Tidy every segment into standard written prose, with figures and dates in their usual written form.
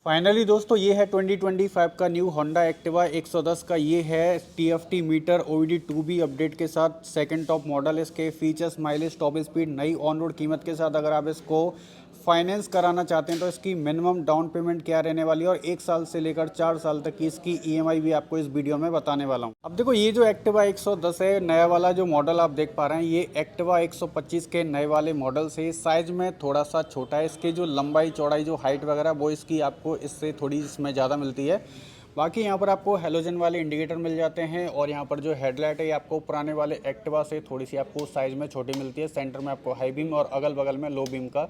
Finally दोस्तों ये है 2025 का न्यू होंडा एक्टिवा 110 का। ये है TFT metre OBD 2B update के साथ सेकंड टॉप मॉडल। इसके फीचर्स, माइलेज, टॉप स्पीड, नई ऑन रोड कीमत के साथ अगर आप इसको फाइनेंस कराना चाहते हैं तो इसकी मिनिमम डाउन पेमेंट क्या रहने वाली है और 1 साल से लेकर 4 साल तक की इसकी EMI भी आपको इस वीडियो में बताने वाला हूं। अब देखो ये जो एक्टिवा 110 है, नया वाला जो मॉडल आप देख पा रहे हैं, ये एक्टिवा 125 के नए वाले मॉडल से साइज में थोड़ा सा छोटा है। इसकी जो लंबाई चौड़ाई जो हाइट वगैरह वो इसकी आपको इससे थोड़ी इसमें ज़्यादा मिलती है। बाकी यहाँ पर आपको हेलोजन वाले इंडिकेटर मिल जाते हैं और यहाँ पर जो हेडलाइट है ये आपको पुराने वाले एक्टिवा से थोड़ी सी आपको साइज़ में छोटी मिलती है। सेंटर में आपको हाई बीम और अगल बगल में लो बीम का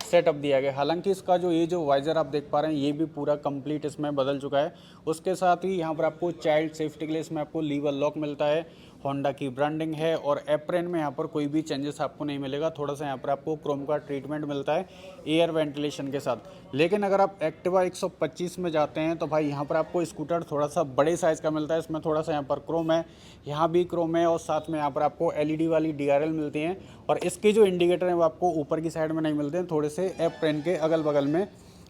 सेटअप दिया गया। हालांकि इसका जो ये जो वाइज़र आप देख पा रहे हैं ये भी पूरा कंप्लीट इसमें बदल चुका है। उसके साथ ही यहाँ पर आपको चाइल्ड सेफ्टी के लिए इसमें आपको लीवर लॉक मिलता है, होंडा की ब्रांडिंग है और एप्रेन में यहाँ पर कोई भी चेंजेस आपको नहीं मिलेगा। थोड़ा सा यहाँ पर आपको क्रोम का ट्रीटमेंट मिलता है एयर वेंटिलेशन के साथ। लेकिन अगर आप एक्टिवा 125 में जाते हैं तो भाई यहाँ पर आपको स्कूटर थोड़ा सा बड़े साइज़ का मिलता है। इसमें थोड़ा सा यहाँ पर क्रोम है, यहाँ भी क्रोम है और साथ में यहाँ पर आपको LED वाली DRL मिलती हैं और इसके जो इंडिकेटर हैं वो आपको ऊपर की साइड में नहीं मिलते हैं, थोड़े से एप्रेन के अगल बगल में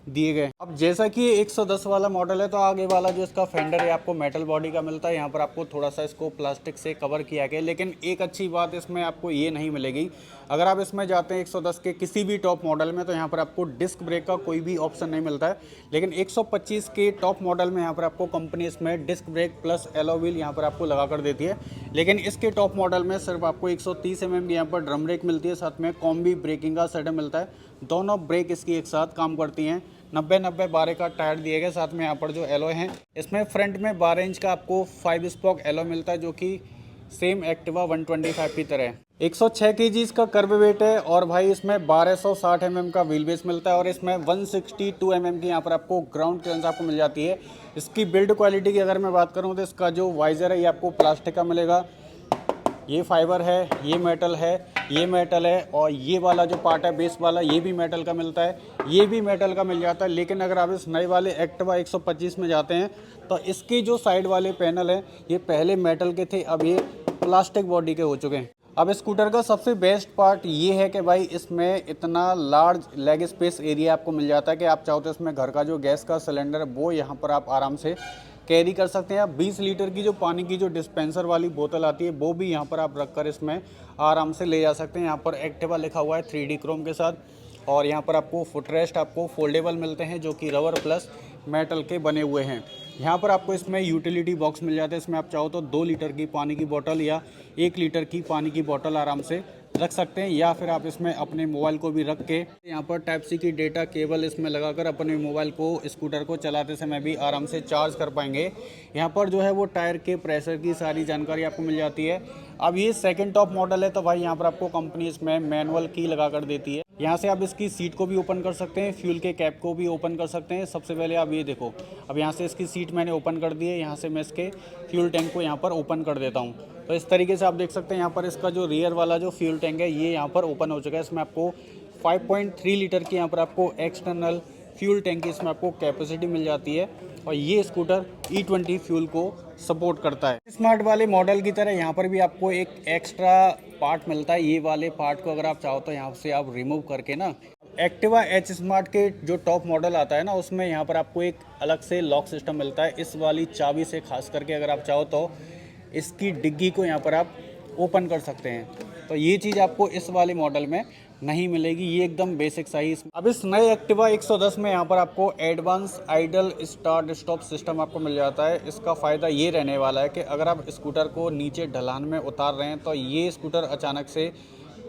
दिए गए। अब जैसा कि 110 वाला मॉडल है तो आगे वाला जो इसका फेंडर है आपको मेटल बॉडी का मिलता है। यहाँ पर आपको थोड़ा सा इसको प्लास्टिक से कवर किया गया है। लेकिन एक अच्छी बात इसमें आपको ये नहीं मिलेगी, अगर आप इसमें जाते हैं 110 के किसी भी टॉप मॉडल में तो यहाँ पर आपको डिस्क ब्रेक का कोई भी ऑप्शन नहीं मिलता है। लेकिन 125 के टॉप मॉडल में यहाँ पर आपको कंपनी इसमें disc brake plus alloy wheel यहाँ पर आपको लगा कर देती है। लेकिन इसके टॉप मॉडल में सिर्फ आपको 130 mm की यहाँ पर ड्रम ब्रेक मिलती है, साथ में कॉम्बी ब्रेकिंग का सेटअप मिलता है। दोनों ब्रेक इसकी एक साथ काम करती हैं। 90-90-12 का टायर दिए गए। साथ में यहाँ पर जो एलॉय हैं इसमें फ्रंट में 12 इंच का आपको 5 स्पोक एलॉय मिलता है जो कि सेम एक्टिवा 125 की तरह है। 106 kg का कर्व वेट है और भाई इसमें 1260 mm का व्हील बेस मिलता है और इसमें 162 mm की यहाँ पर आपको ग्राउंड क्लियरेंस आपको मिल जाती है। इसकी बिल्ड क्वालिटी की अगर मैं बात करूँ तो इसका जो वाइज़र है ये आपको प्लास्टिक का मिलेगा, ये फाइबर है, ये मेटल है, ये मेटल है और ये वाला जो पार्ट है बेस वाला ये भी मेटल का मिलता है, ये भी मेटल का मिल जाता है। लेकिन अगर आप इस नए वाले एक्टिवा 125 में जाते हैं तो इसके जो साइड वाले पैनल हैं ये पहले मेटल के थे, अब ये प्लास्टिक बॉडी के हो चुके हैं। अब स्कूटर का सबसे बेस्ट पार्ट ये है कि भाई इसमें इतना लार्ज लेग स्पेस एरिया आपको मिल जाता है कि आप चाहो तो इसमें घर का जो गैस का सिलेंडर है वो यहाँ पर आप आराम से कैरी कर सकते हैं। आप 20 लीटर की जो पानी की जो डिस्पेंसर वाली बोतल आती है वो भी यहाँ पर आप रखकर इसमें आराम से ले जा सकते हैं। यहाँ पर एक्टिवा लिखा हुआ है 3D क्रोम के साथ और यहाँ पर आपको फुटरेस्ट आपको फोल्डेबल मिलते हैं जो कि रबर प्लस मेटल के बने हुए हैं। यहाँ पर आपको इसमें यूटिलिटी बॉक्स मिल जाता है। इसमें आप चाहो तो 2 लीटर की पानी की बोतल या 1 लीटर की पानी की बोतल आराम से रख सकते हैं या फिर आप इसमें अपने मोबाइल को भी रख के यहाँ पर टाइप सी की डेटा केबल इसमें लगाकर अपने मोबाइल को स्कूटर को चलाते समय भी आराम से चार्ज कर पाएंगे। यहाँ पर जो है वो टायर के प्रेशर की सारी जानकारी आपको मिल जाती है। अब ये सेकंड टॉप मॉडल है तो भाई यहाँ पर आपको कंपनी इसमें मैनुअल की लगा कर देती है। यहाँ से आप इसकी सीट को भी ओपन कर सकते हैं, फ्यूल के कैप को भी ओपन कर सकते हैं। सबसे पहले आप ये देखो, अब यहाँ से इसकी सीट मैंने ओपन कर दी है, यहाँ से मैं इसके फ्यूल टैंक को यहाँ पर ओपन कर देता हूँ। तो इस तरीके से आप देख सकते हैं यहाँ पर इसका जो रियर वाला जो फ्यूल टैंक है ये यहाँ पर ओपन हो चुका है। इसमें आपको 5.3 लीटर की यहाँ पर आपको एक्सटर्नल फ्यूल टैंक की इसमें आपको कैपेसिटी मिल जाती है और ये स्कूटर E20 फ्यूल को सपोर्ट करता है। स्मार्ट वाले मॉडल की तरह यहाँ पर भी आपको एक एक्स्ट्रा पार्ट मिलता है। ये वाले पार्ट को अगर आप चाहो तो यहाँ से आप रिमूव करके ना एक्टिवा H स्मार्ट के जो टॉप मॉडल आता है ना उसमें यहाँ पर आपको एक अलग से लॉक सिस्टम मिलता है। इस वाली चाबी से खास करके अगर आप चाहो तो इसकी डिग्गी को यहाँ पर आप ओपन कर सकते हैं। तो ये चीज़ आपको इस वाले मॉडल में नहीं मिलेगी, ये एकदम बेसिक साइज। अब इस नए एक्टिवा 110 में यहाँ पर आपको advance idol start stop system आपको मिल जाता है। इसका फ़ायदा ये रहने वाला है कि अगर आप स्कूटर को नीचे ढलान में उतार रहे हैं तो ये स्कूटर अचानक से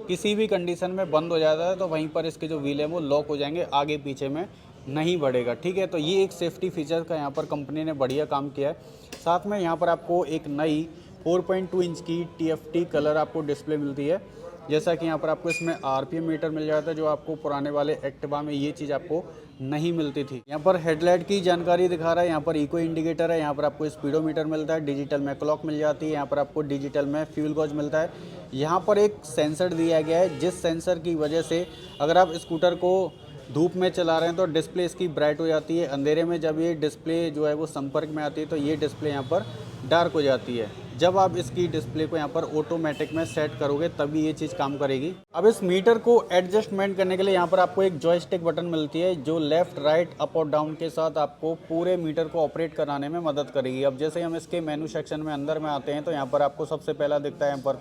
किसी भी कंडीशन में बंद हो जाता है तो वहीं पर इसके जो व्हील है वो लॉक हो जाएंगे, आगे पीछे में नहीं बढ़ेगा। ठीक है, तो ये एक सेफ्टी फीचर का यहाँ पर कंपनी ने बढ़िया काम किया है। साथ में यहाँ पर आपको एक नई 4.2 इंच की TFT कलर आपको डिस्प्ले मिलती है। जैसा कि यहाँ पर आपको इसमें RPM मीटर मिल जाता है जो आपको पुराने वाले एक्टिवा में ये चीज़ आपको नहीं मिलती थी। यहाँ पर हेडलाइट की जानकारी दिखा रहा है, यहाँ पर इको इंडिकेटर है, यहाँ पर आपको स्पीडोमीटर मिलता है, डिजिटल में क्लॉक मिल जाती है, यहाँ पर आपको डिजिटल में फ्यूल गॉज मिलता है। यहाँ पर एक सेंसर दिया गया है जिस सेंसर की वजह से अगर आप स्कूटर को धूप में चला रहे हैं तो डिस्प्ले इसकी ब्राइट हो जाती है, अंधेरे में जब ये डिस्प्ले जो है वो संपर्क में आती है तो ये डिस्प्ले यहाँ पर डार्क हो जाती है। जब आप इसकी डिस्प्ले को यहाँ पर ऑटोमेटिक में सेट करोगे तभी ये चीज़ काम करेगी। अब इस मीटर को एडजस्टमेंट करने के लिए यहाँ पर आपको एक जॉयस्टिक बटन मिलती है जो लेफ्ट राइट अप और डाउन के साथ आपको पूरे मीटर को ऑपरेट कराने में मदद करेगी। अब जैसे हम इसके मेनू सेक्शन में अंदर में आते हैं तो यहाँ पर आपको सबसे पहला दिखता है यहाँ पर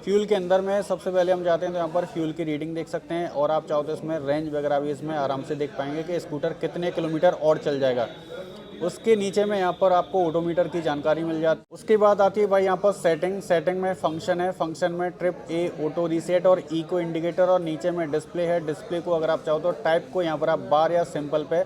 फ्यूल के अंदर में सबसे पहले हम जाते हैं तो यहाँ पर फ्यूल की रीडिंग देख सकते हैं और आप चाहो तो इसमें रेंज वगैरह भी इसमें आराम से देख पाएंगे कि स्कूटर कितने किलोमीटर और चल जाएगा। उसके नीचे में यहाँ पर आपको ओडोमीटर की जानकारी मिल जाती है। उसके बाद आती है भाई यहाँ पर सेटिंग में फंक्शन है, फंक्शन में ट्रिप ए, ऑटो रीसेट और इको इंडिकेटर और नीचे में डिस्प्ले है। डिस्प्ले को अगर आप चाहो तो टाइप को यहाँ पर आप बार या सिंपल पे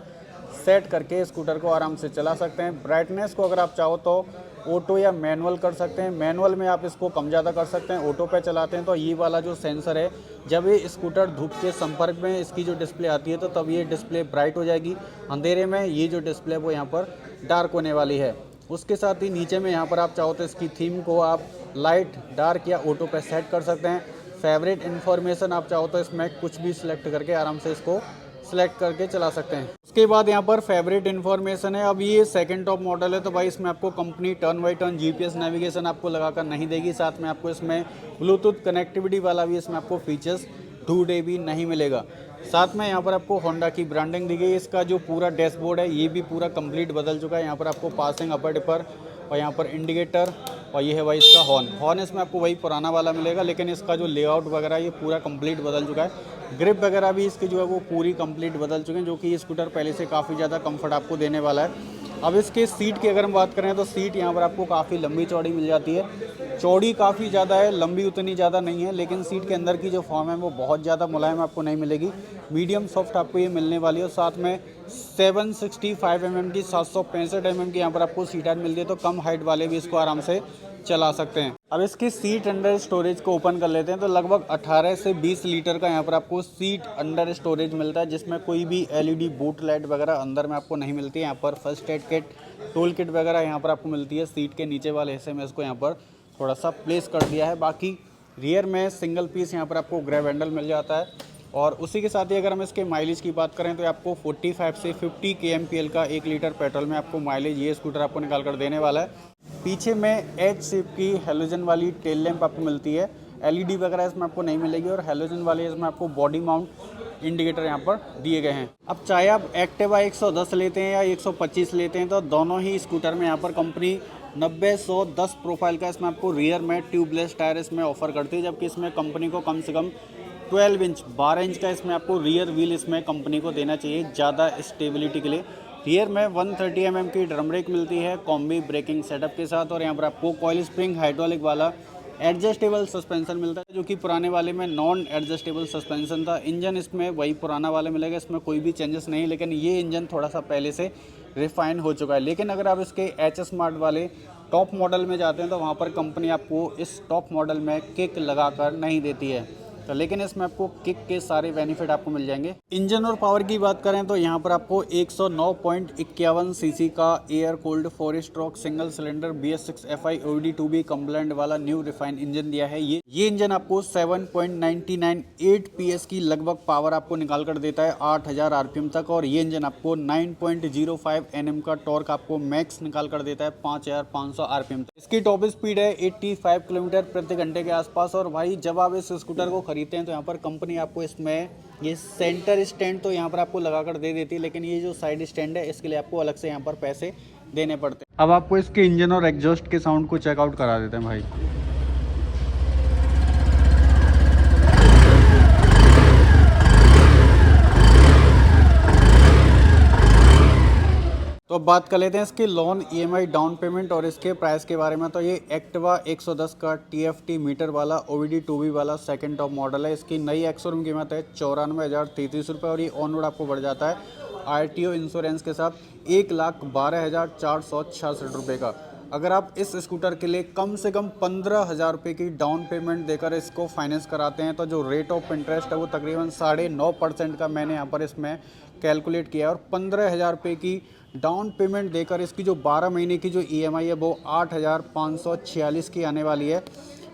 सेट करके स्कूटर को आराम से चला सकते हैं। ब्राइटनेस को अगर आप चाहो तो ऑटो या मैनुअल कर सकते हैं, मैनुअल में आप इसको कम ज़्यादा कर सकते हैं। ऑटो पे चलाते हैं तो ये वाला जो सेंसर है जब ये स्कूटर धूप के संपर्क में इसकी जो डिस्प्ले आती है तो तब ये डिस्प्ले ब्राइट हो जाएगी, अंधेरे में ये जो डिस्प्ले वो यहाँ पर डार्क होने वाली है। उसके साथ ही नीचे में यहाँ पर आप चाहो तो इसकी थीम को आप लाइट, डार्क या ऑटो पे सेट कर सकते हैं। फेवरेट इन्फॉर्मेशन आप चाहो तो इसमें कुछ भी सिलेक्ट करके आराम से इसको सेलेक्ट करके चला सकते हैं। उसके बाद यहाँ पर फेवरेट इन्फॉर्मेशन है। अब ये सेकंड टॉप मॉडल है तो भाई इसमें आपको company turn by turn GPS navigation आपको लगाकर नहीं देगी, साथ में आपको इसमें ब्लूटूथ कनेक्टिविटी वाला भी इसमें आपको फीचर्स ढूंढे भी नहीं मिलेगा। साथ में यहाँ पर आपको होंडा की ब्रांडिंग दी गई। इसका जो पूरा डैशबोर्ड है ये भी पूरा कंप्लीट बदल चुका है। यहाँ पर आपको पासिंग, अपर डिपर और यहाँ पर इंडिकेटर और ये है भाई इसका हॉर्न इसमें आपको वही पुराना वाला मिलेगा, लेकिन इसका जो लेआउट वगैरह ये पूरा कंप्लीट बदल चुका है। ग्रिप वगैरह भी इसकी जो है वो पूरी कंप्लीट बदल चुके हैं, जो कि ये स्कूटर पहले से काफ़ी ज़्यादा कंफर्ट आपको देने वाला है। अब इसके सीट की अगर हम बात करें तो सीट यहाँ पर आपको काफ़ी लंबी चौड़ी मिल जाती है। चौड़ी काफ़ी ज़्यादा है, लंबी उतनी ज़्यादा नहीं है, लेकिन सीट के अंदर की जो फॉर्म है वो बहुत ज़्यादा मुलायम आपको नहीं मिलेगी, मीडियम सॉफ्ट आपको ये मिलने वाली है। और साथ में 765 mm की 765 mm की यहाँ पर आपको सीट हाइट मिलती है, तो कम हाइट वाले भी इसको आराम से चला सकते हैं। अब इसकी सीट अंडर स्टोरेज को ओपन कर लेते हैं तो लगभग 18 से 20 लीटर का यहाँ पर आपको सीट अंडर स्टोरेज मिलता है, जिसमें कोई भी एलईडी बूट लाइट वगैरह अंदर में आपको नहीं मिलती है। यहाँ पर first aid kit, tool kit वगैरह यहाँ पर आपको मिलती है। सीट के नीचे वाले हिस्से में इसको यहाँ पर थोड़ा सा प्लेस कर दिया है। बाकी रियर में सिंगल पीस यहाँ पर आपको ग्रैब हैंडल मिल जाता है। और उसी के साथ ही अगर हम इसके माइलेज की बात करें तो आपको 45 से 50 kmpl का 1 लीटर पेट्रोल में आपको माइलेज ये स्कूटर आपको निकाल कर देने वाला है। पीछे में एच शेप की हेलोजन वाली टेल लैंप आपको मिलती है। एलईडी वगैरह इसमें आपको नहीं मिलेगी और हेलोजन वाले इसमें आपको बॉडी माउंट इंडिकेटर यहाँ पर दिए गए हैं। अब चाहे आप एक्टिवा 110 लेते हैं या 125 लेते हैं तो दोनों ही स्कूटर में यहाँ पर कंपनी 90-110 प्रोफाइल का इसमें आपको रियर में ट्यूबलेस टायर इसमें ऑफर करती है, जबकि इसमें कंपनी को कम से कम 12 इंच का इसमें आपको रियर व्हील इसमें कंपनी को देना चाहिए ज़्यादा स्टेबिलिटी के लिए। रियर में 130 mm की ड्रम ब्रेक मिलती है कॉम्बी ब्रेकिंग सेटअप के साथ, और यहाँ पर आपको कॉइल स्प्रिंग हाइड्रोलिक वाला एडजस्टेबल सस्पेंशन मिलता है, जो कि पुराने वाले में नॉन एडजस्टेबल सस्पेंशन था। इंजन इसमें वही पुराना वाला मिलेगा, इसमें कोई भी चेंजेस नहीं, लेकिन ये इंजन थोड़ा सा पहले से रिफाइन हो चुका है। लेकिन अगर आप इसके एच स्मार्ट वाले टॉप मॉडल में जाते हैं तो वहाँ पर कंपनी आपको इस टॉप मॉडल में किक लगाकर नहीं देती है, तो लेकिन इसमें आपको किक के सारे बेनिफिट आपको मिल जाएंगे। इंजन और पावर की बात करें तो यहाँ पर आपको 109.51 सीसी का air cooled 4 stroke single cylinder BS6 FI OBD2B compliant वाला न्यू रिफाइन इंजन दिया है। ये इंजन आपको 7.998 PS की लगभग पावर आपको निकाल कर देता है 8000 RPM तक, और ये इंजन आपको 9.05 Nm का टॉर्क आपको मैक्स निकाल कर देता है 5500 RPM तक। इसकी टॉप स्पीड है 85 किलोमीटर प्रति घंटे के आसपास। और भाई जब आप इस स्कूटर को खरीदते हैं तो यहाँ पर कंपनी आपको इसमें ये सेंटर स्टैंड तो यहाँ पर आपको लगा कर दे देती है, लेकिन ये जो साइड स्टैंड है इसके लिए आपको अलग से यहाँ पर पैसे देने पड़ते हैं। अब आपको इसके इंजन और एग्जॉस्ट के साउंड को चेकआउट करा देते हैं भाई। तो अब बात कर लेते हैं इसकी लोन EMI डाउन पेमेंट और इसके प्राइस के बारे में। तो ये एक्टिवा 110 का TFT मीटर वाला OBD2B वाला सेकंड टॉप मॉडल है। इसकी नई एक्स-शोरूम कीमत है 94,033 रुपये, और ये ऑन रोड आपको बढ़ जाता है RTO इंश्योरेंस के साथ 1,12,466 रुपये का। अगर आप इस स्कूटर के लिए कम से कम 15,000 रुपये की डाउन पेमेंट देकर इसको फाइनेंस कराते हैं तो जो रेट ऑफ इंटरेस्ट है वो तकरीबन 9.5% का मैंने यहाँ पर इसमें कैलकुलेट किया, और 15,000 रुपये की डाउन पेमेंट देकर इसकी जो 12 महीने की जो EMI है वो 8,546 की आने वाली है,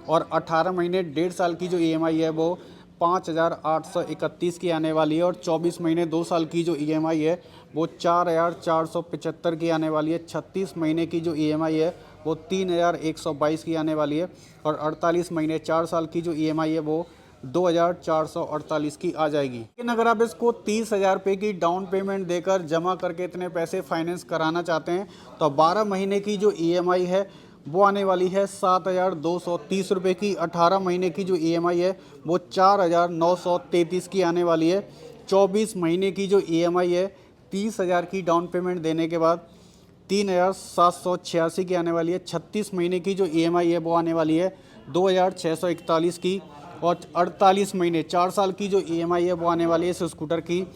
और 18 महीने 1.5 साल की जो EMI है वो 5,831 की आने वाली है, और 24 महीने 2 साल की जो EMI है वो 4,475 की आने वाली है। 36 महीने की जो EMI है वो 3,122 की आने वाली है और 48 महीने 4 साल की जो EMI है वो 2,448 की आ जाएगी। लेकिन अगर आप इसको 30,000 रुपये की डाउन पेमेंट देकर जमा करके इतने पैसे फाइनेंस कराना चाहते हैं तो 12 महीने की जो EMI है वो आने वाली है 7,230 रुपये की। 18 महीने की जो EMI है वो 4,933 की आने वाली है। 24 महीने की जो EMI है 30,000 की डाउन पेमेंट देने के बाद 3,786 की आने वाली है। 36 महीने की जो EMI है वो आने वाली है 2,641 की और 48 महीने 4 साल की जो EMI है वो आने वाली है इस स्कूटर की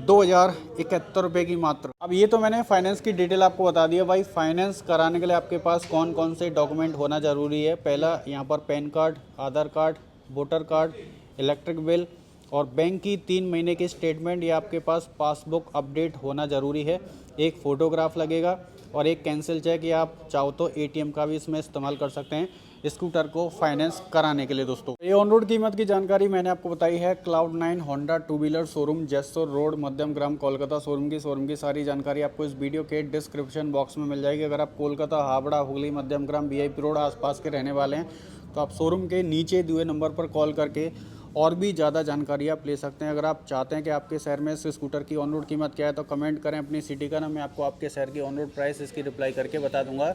2,071 रुपये की मात्र। अब ये तो मैंने फाइनेंस की डिटेल आपको बता दी है भाई। फाइनेंस कराने के लिए आपके पास कौन कौन से डॉक्यूमेंट होना ज़रूरी है। पहला यहाँ पर PAN card, Aadhaar card, voter card, electric bill और बैंक की 3 महीने की स्टेटमेंट या आपके पास पासबुक अपडेट होना ज़रूरी है। एक फ़ोटोग्राफ लगेगा और एक कैंसिल चेक या आप चाहो तो ATM का भी इसमें इस्तेमाल कर सकते हैं स्कूटर को फाइनेंस कराने के लिए। दोस्तों ये ऑन रोड कीमत की जानकारी मैंने आपको बताई है। Cloud9 Honda two wheeler showroom, Jessore road, Madhyamgram, Kolkata showroom की सारी जानकारी आपको इस वीडियो के डिस्क्रिप्शन बॉक्स में मिल जाएगी। अगर आप कोलकाता, हावड़ा, हुगली, मध्यम ग्राम, VIP रोड आसपास के रहने वाले हैं तो आप शोरूम के नीचे दिए नंबर पर कॉल करके और भी ज़्यादा जानकारी आप ले सकते हैं। अगर आप चाहते हैं कि आपके शहर में इस स्कूटर की ऑन रोड कीमत क्या है तो कमेंट करें अपनी सिटी का नाम, मैं आपको आपके शहर की ऑन रोड प्राइस इसकी रिप्लाई करके बता दूंगा।